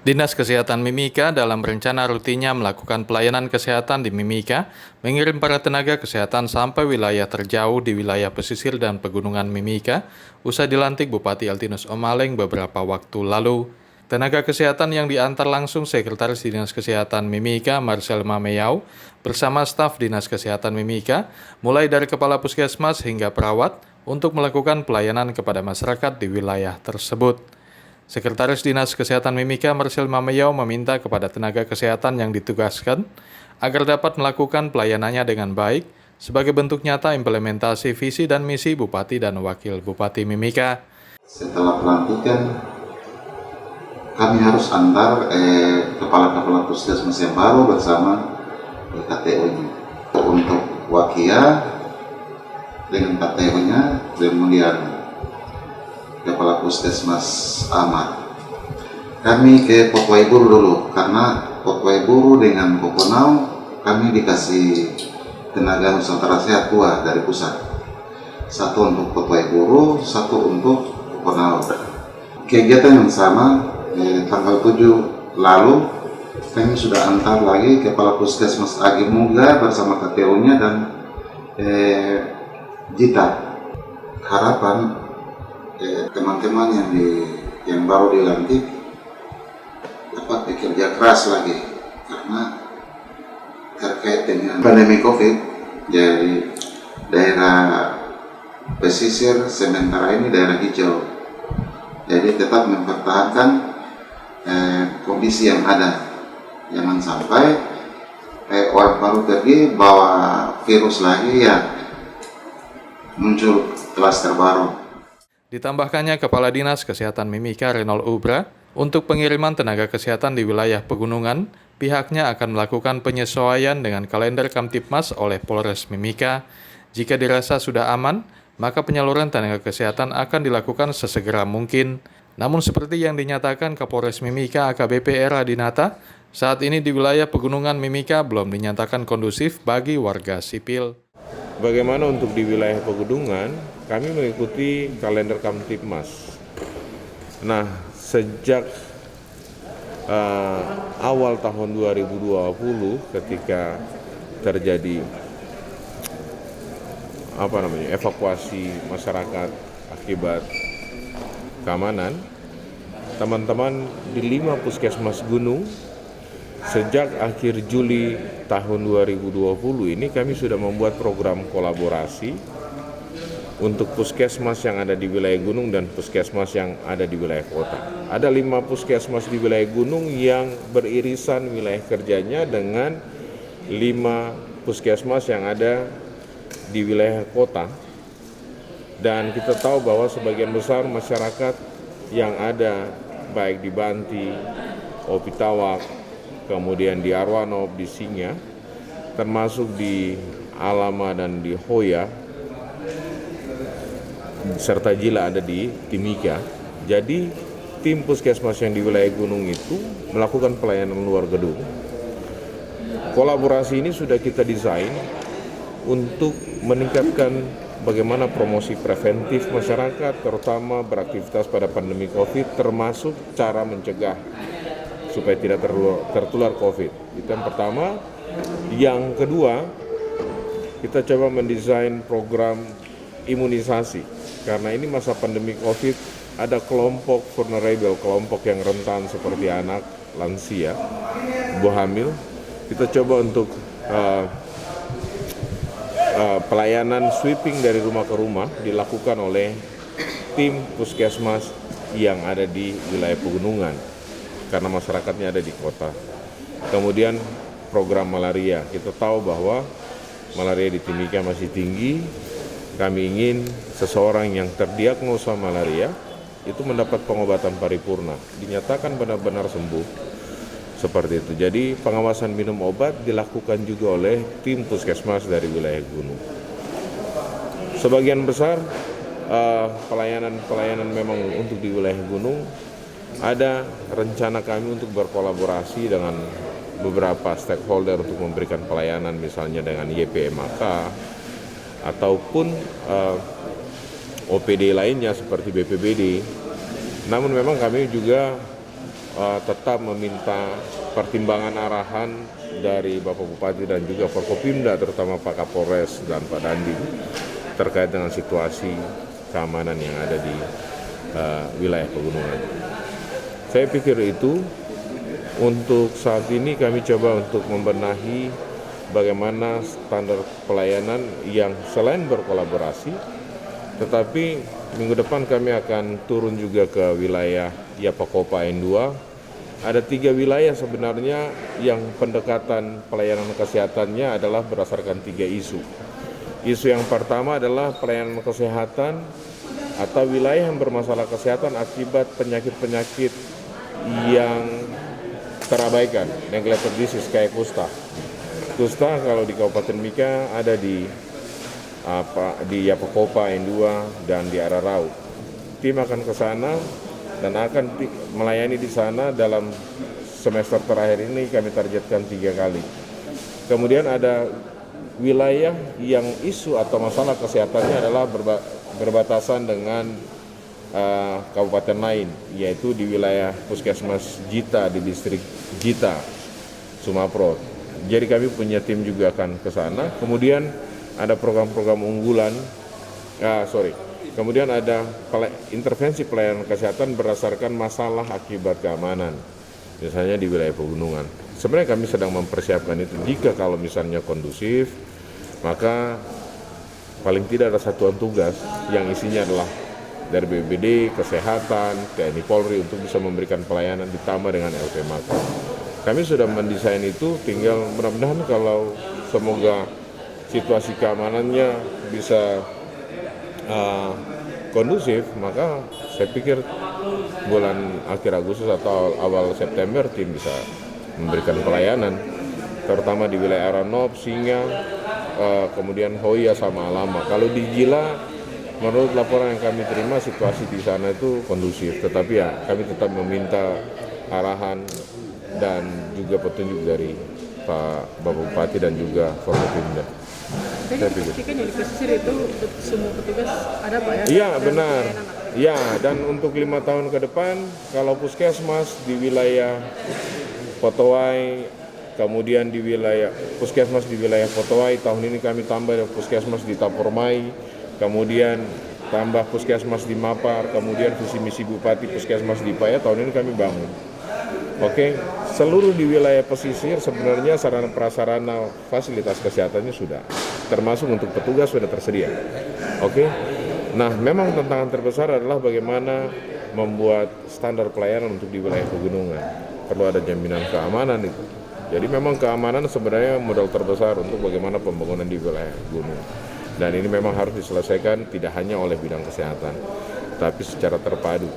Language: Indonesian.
Dinas Kesehatan Mimika dalam rencana rutinnya melakukan pelayanan kesehatan di Mimika, mengirim para tenaga kesehatan sampai wilayah terjauh di wilayah pesisir dan pegunungan Mimika, usai dilantik Bupati Eltinus Omaleng beberapa waktu lalu. Tenaga kesehatan yang diantar langsung Sekretaris Dinas Kesehatan Mimika, Marcel Mameyau, bersama staf Dinas Kesehatan Mimika, mulai dari kepala puskesmas hingga perawat, untuk melakukan pelayanan kepada masyarakat di wilayah tersebut. Sekretaris Dinas Kesehatan Mimika Marcel Mameyau meminta kepada tenaga kesehatan yang ditugaskan agar dapat melakukan pelayanannya dengan baik sebagai bentuk nyata implementasi visi dan misi Bupati dan Wakil Bupati Mimika. Setelah pelantikan, kami harus antar kepala-kepala puskesmas yang baru bersama KTU-nya. Untuk Wakia dengan KTU-nya, kemudian kepala puskesmas Ahmad. Kami ke Pokowai Buru dulu, karena Pokowai Buru dengan Pokonau kami dikasih tenaga Nusantara Sehat 2 dari pusat. Satu untuk Pokowai Buru, satu untuk Pokonau. Kegiatan yang sama tanggal 7 lalu kami sudah antar lagi kepala puskesmas Agi Muga bersama KTU-nya dan Jita. Harapan teman-teman yang baru dilantik dapat bekerja keras lagi, karena terkait dengan pandemi COVID, jadi daerah pesisir sementara ini daerah hijau, jadi tetap mempertahankan kondisi yang ada, jangan sampai orang baru pergi bawa virus lagi ya muncul klaster baru. Ditambahkannya Kepala Dinas Kesehatan Mimika Renol Ubra, untuk pengiriman tenaga kesehatan di wilayah pegunungan, pihaknya akan melakukan penyesuaian dengan kalender Kamtipmas oleh Polres Mimika. Jika dirasa sudah aman, maka penyaluran tenaga kesehatan akan dilakukan sesegera mungkin. Namun seperti yang dinyatakan Kapolres Mimika AKBP Era Dinata, saat ini di wilayah pegunungan Mimika belum dinyatakan kondusif bagi warga sipil. Bagaimana untuk di wilayah pegunungan, kami mengikuti kalender Kamtipmas. Nah, sejak awal tahun 2020 ketika terjadi evakuasi masyarakat akibat keamanan, teman-teman di 5 puskesmas gunung sejak akhir Juli tahun 2020 ini kami sudah membuat program kolaborasi untuk puskesmas yang ada di wilayah gunung dan puskesmas yang ada di wilayah kota. Ada 5 puskesmas di wilayah gunung yang beririsan wilayah kerjanya dengan 5 puskesmas yang ada di wilayah kota. Dan kita tahu bahwa sebagian besar masyarakat yang ada baik di Banti, Opitawak, kemudian di Arwanop, di Singa, termasuk di Alama dan di Hoya, serta Jila ada di Timika. Jadi tim puskesmas yang di wilayah gunung itu melakukan pelayanan luar gedung. Kolaborasi ini sudah kita desain untuk meningkatkan bagaimana promosi preventif masyarakat, terutama beraktivitas pada pandemi COVID, termasuk cara mencegah supaya tidak tertular COVID. Itu yang pertama. Yang kedua, kita coba mendesain program imunisasi. Karena ini masa pandemi COVID, ada kelompok vulnerable, kelompok yang rentan seperti anak, lansia, ibu hamil. Kita coba untuk pelayanan sweeping dari rumah ke rumah dilakukan oleh tim puskesmas yang ada di wilayah pegunungan, karena masyarakatnya ada di kota. Kemudian program malaria, kita tahu bahwa malaria di Timika masih tinggi. Kami ingin seseorang yang terdiagnosa malaria itu mendapat pengobatan paripurna, dinyatakan benar-benar sembuh. Seperti itu. Jadi pengawasan minum obat dilakukan juga oleh tim puskesmas dari wilayah gunung. Sebagian besar pelayanan memang untuk di wilayah gunung. Ada rencana kami untuk berkolaborasi dengan beberapa stakeholder untuk memberikan pelayanan, misalnya dengan YPMAK ataupun OPD lainnya seperti BPBD. Namun memang kami juga tetap meminta pertimbangan arahan dari Bapak Bupati dan juga Forkopimda, terutama Pak Kapolres dan Pak Dandim, terkait dengan situasi keamanan yang ada di wilayah pegunungan. Saya pikir itu untuk saat ini kami coba untuk membenahi bagaimana standar pelayanan yang selain berkolaborasi, tetapi minggu depan kami akan turun juga ke wilayah Yapakopa N2. Ada 3 wilayah sebenarnya yang pendekatan pelayanan kesehatannya adalah berdasarkan 3 isu. Isu yang pertama adalah pelayanan kesehatan atau wilayah yang bermasalah kesehatan akibat penyakit-penyakit yang terabaikan, neglected disease kayak kusta. Kusta kalau di Kabupaten Mimika ada di Yapakopa N2 dan di Ararau. Tim akan ke sana dan akan melayani di sana dalam semester terakhir ini. Kami targetkan 3 kali. Kemudian ada wilayah yang isu atau masalah kesehatannya adalah berbatasan dengan kabupaten lain, yaitu di wilayah Puskesmas Jita di distrik Jita, Sumaprot. Jadi kami punya tim juga akan ke sana. Kemudian ada program-program unggulan, kemudian ada intervensi pelayanan kesehatan berdasarkan masalah akibat keamanan, misalnya di wilayah pegunungan. Sebenarnya kami sedang mempersiapkan itu. Jika kalau misalnya kondusif, maka paling tidak ada satuan tugas yang isinya adalah dari BPBD, kesehatan, TNI Polri untuk bisa memberikan pelayanan ditambah dengan LP Maka. Kami sudah mendesain itu, tinggal mudah-mudahan kalau semoga situasi keamanannya bisa kondusif, maka saya pikir bulan akhir Agustus atau awal September tim bisa memberikan pelayanan, terutama di wilayah Aranop, Singa, kemudian Hoya sama Alama. Kalau di Gila, menurut laporan yang kami terima situasi di sana itu kondusif, tetapi ya kami tetap meminta arahan dan juga petunjuk dari Pak Bapak Bupati dan juga Forkopimda. Saya pastikan yang di pesisir itu semua petugas ada Pak ya? Iya benar. Ya, dan untuk 5 tahun ke depan kalau puskesmas di wilayah Potowai, kemudian di wilayah puskesmas di wilayah Potowai, tahun ini kami tambah puskesmas di Tapormai, kemudian tambah puskesmas di Mapar, kemudian visi misi Bupati puskesmas di Paya, tahun ini kami bangun. Oke, seluruh di wilayah pesisir sebenarnya sarana prasarana fasilitas kesehatannya sudah, termasuk untuk petugas sudah tersedia. Oke, nah memang tantangan terbesar adalah bagaimana membuat standar pelayanan untuk di wilayah pegunungan. Perlu ada jaminan keamanan itu. Jadi memang keamanan sebenarnya modal terbesar untuk bagaimana pembangunan di wilayah gunung. Dan ini memang harus diselesaikan tidak hanya oleh bidang kesehatan, tapi secara terpadu.